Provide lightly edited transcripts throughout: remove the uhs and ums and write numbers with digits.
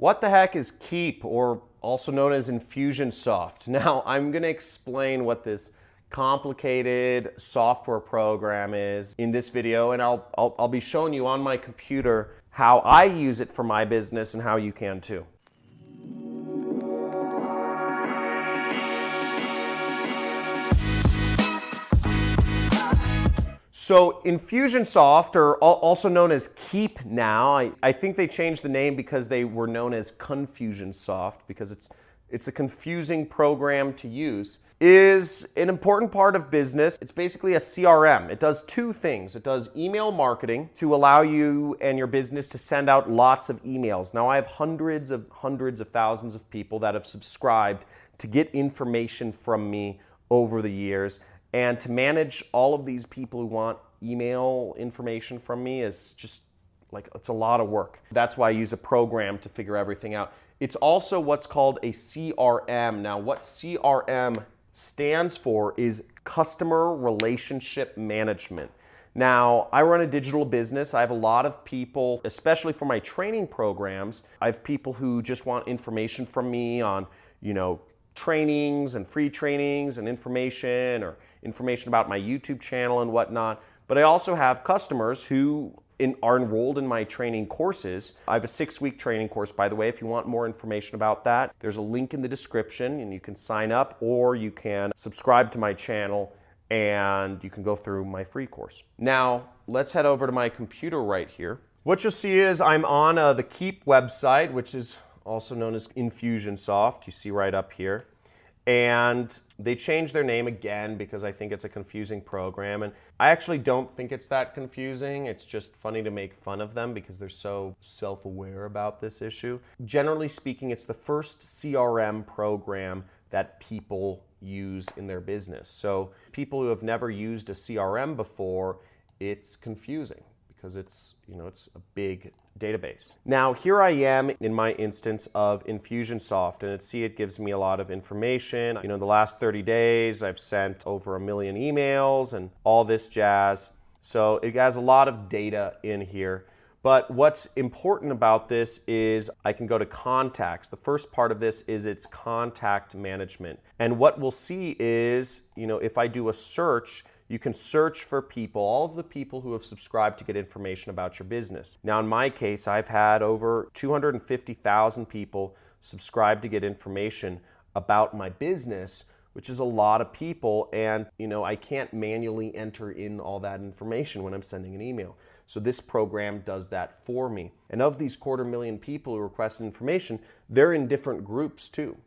What the heck is Keep, or also known as Infusionsoft? Now, I'm going to explain what this complicated software program is in this video, and I'll be showing you on my computer how I use it for my business and how you can too. So Infusionsoft, or also known as Keep now, I think they changed the name because they were known as Confusionsoft because it's a confusing program to use, is an important part of business. It's basically a CRM. It does two things. It does email marketing to allow you and your business to send out lots of emails. Now I have hundreds of thousands of people that have subscribed to get information from me over the years. And to manage all of these people who want email information from me is just like, it's a lot of work. That's why I use a program to figure everything out. It's also what's called a CRM. Now, what CRM stands for is Customer Relationship Management. Now, I run a digital business. I have a lot of people, especially for my training programs, I have people who just want information from me on, trainings and free trainings and information, or information about my YouTube channel and whatnot. But I also have customers who are enrolled in my training courses. I have a 6-week training course, by the way. If you want more information about that, there's a link in the description and you can sign up, or you can subscribe to my channel and you can go through my free course. Now, let's head over to my computer right here. What you'll see is I'm on the Keep website, which is also known as Infusionsoft. You see right up here. And they changed their name again because I think it's a confusing program. And I actually don't think it's that confusing. It's just funny to make fun of them because they're so self-aware about this issue. Generally speaking, it's the first CRM program that people use in their business. So people who have never used a CRM before, it's confusing because it's a big database. Now, here I am in my instance of Infusionsoft, and it gives me a lot of information. In the last 30 days, I've sent over 1 million emails and all this jazz. So it has a lot of data in here. But what's important about this is I can go to contacts. The first part of this is its contact management. And what we'll see is, if I do a search, you can search for people, all of the people who have subscribed to get information about your business. Now, in my case, I've had over 250,000 people subscribe to get information about my business, which is a lot of people. And, I can't manually enter in all that information when I'm sending an email. So this program does that for me. And of these 250,000 people who requested information, they're in different groups too.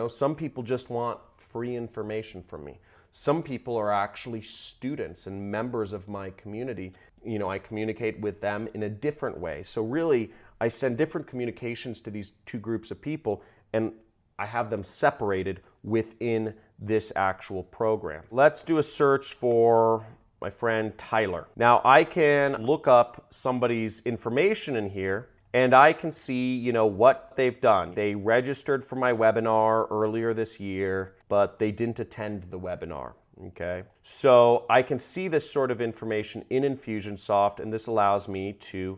Some people just want free information from me. Some people are actually students and members of my community. I communicate with them in a different way. So really, I send different communications to these two groups of people, and I have them separated within this actual program. Let's do a search for my friend Tyler. Now, I can look up somebody's information in here, and I can see, what they've done. They registered for my webinar earlier this year, but they didn't attend the webinar, okay? So I can see this sort of information in Infusionsoft, and this allows me to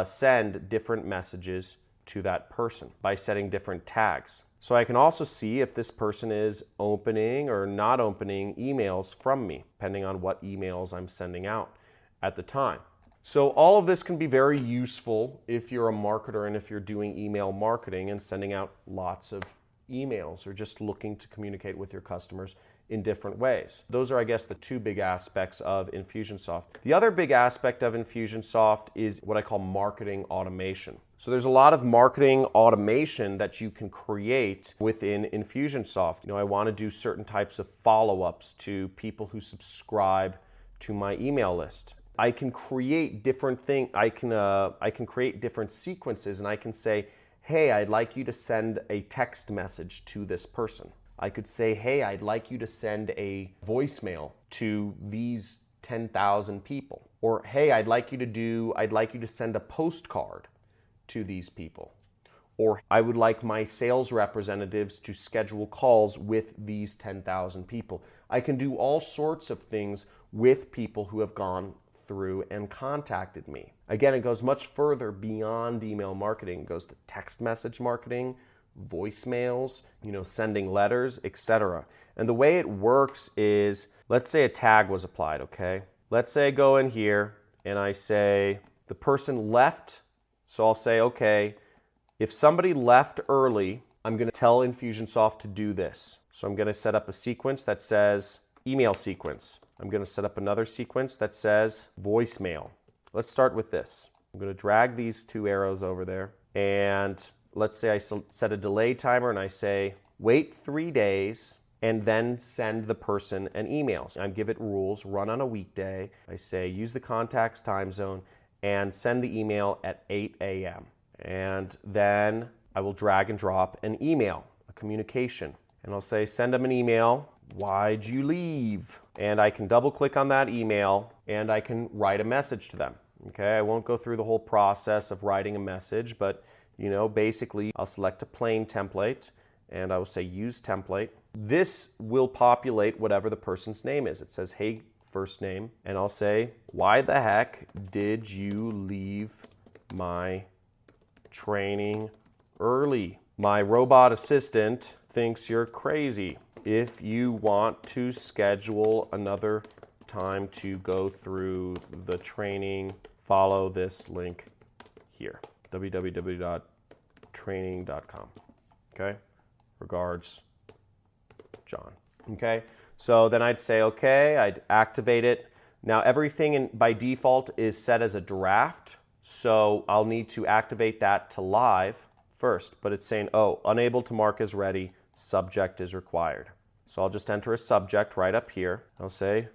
send different messages to that person by setting different tags. So I can also see if this person is opening or not opening emails from me, depending on what emails I'm sending out at the time. So all of this can be very useful if you're a marketer and if you're doing email marketing and sending out lots of emails or just looking to communicate with your customers in different ways. Those are, I guess, the two big aspects of Infusionsoft. The other big aspect of Infusionsoft is what I call marketing automation. So there's a lot of marketing automation that you can create within Infusionsoft. I want to do certain types of follow-ups to people who subscribe to my email list. I can create different things. I can create different sequences, and I can say, hey, I'd like you to send a text message to this person. I could say, hey, I'd like you to send a voicemail to these 10,000 people. Or, hey, I'd like you to send a postcard to these people. Or I would like my sales representatives to schedule calls with these 10,000 people. I can do all sorts of things with people who have gone through and contacted me. Again, it goes much further beyond email marketing. It goes to text message marketing, voicemails, sending letters, etc. And the way it works is, let's say a tag was applied, okay? Let's say I go in here and I say the person left. So I'll say, okay, if somebody left early, I'm going to tell Infusionsoft to do this. So I'm going to set up a sequence that says email sequence. I'm going to set up another sequence that says voicemail. Let's start with this. I'm going to drag these two arrows over there. And let's say I set a delay timer and I say, wait 3 days and then send the person an email. So I give it rules, run on a weekday. I say, use the contact's time zone and send the email at 8 a.m. And then I will drag and drop an email, a communication. And I'll say, send them an email. Why'd you leave? And I can double click on that email and I can write a message to them. Okay, I won't go through the whole process of writing a message, but basically I'll select a plain template and I will say use template. This will populate whatever the person's name is. It says, hey, first name, and I'll say, why the heck did you leave my training early? My robot assistant thinks you're crazy. If you want to schedule another time to go through the training, follow this link here, www.training.com. Okay? Regards, John. Okay? So then I'd say, okay, I'd activate it. Now everything by default is set as a draft, so I'll need to activate that to live first, but it's saying, oh, unable to mark as ready, subject is required. So I'll just enter a subject right up here. I'll say,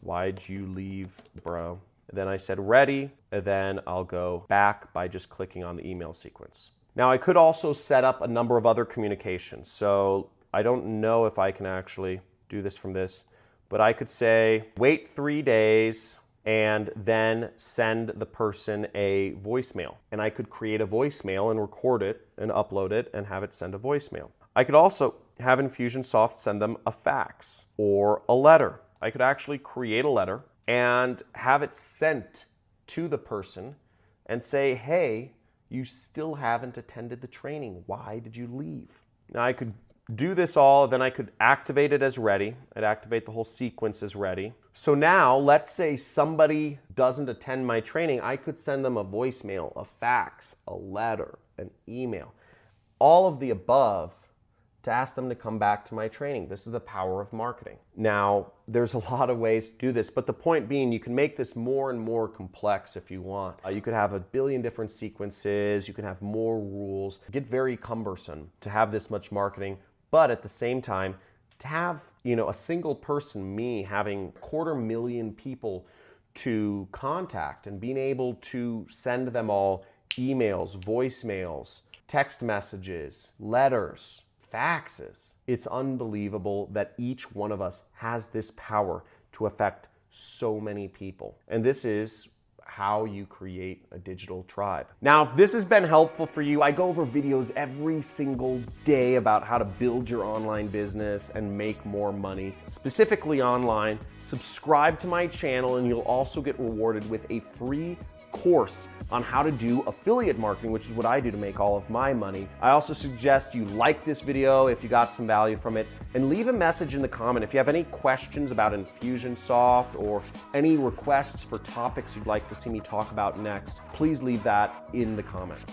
why'd you leave, bro? And then I said ready, and then I'll go back by just clicking on the email sequence. Now I could also set up a number of other communications. So I don't know if I can actually do this from this, but I could say, wait 3 days, and then send the person a voicemail. And I could create a voicemail and record it and upload it and have it send a voicemail. I could also have Infusionsoft send them a fax or a letter. I could actually create a letter and have it sent to the person and say, hey, you still haven't attended the training. Why did you leave? Now I could do this all, then I could activate it as ready. I'd activate the whole sequence as ready. So now, let's say somebody doesn't attend my training, I could send them a voicemail, a fax, a letter, an email, all of the above to ask them to come back to my training. This is the power of marketing. Now, there's a lot of ways to do this, but the point being, you can make this more and more complex if you want. You could have a billion different sequences, you can have more rules. Get very cumbersome to have this much marketing. But at the same time, to have a single person, me, having 250,000 people to contact and being able to send them all emails, voicemails, text messages, letters, faxes. It's unbelievable that each one of us has this power to affect so many people. And this is how you create a digital tribe. Now, if this has been helpful for you, I go over videos every single day about how to build your online business and make more money, specifically online. Subscribe to my channel and you'll also get rewarded with a free course on how to do affiliate marketing, which is what I do to make all of my money. I also suggest you like this video if you got some value from it, and leave a message in the comment if you have any questions about Infusionsoft or any requests for topics you'd like to see me talk about next. Please leave that in the comments.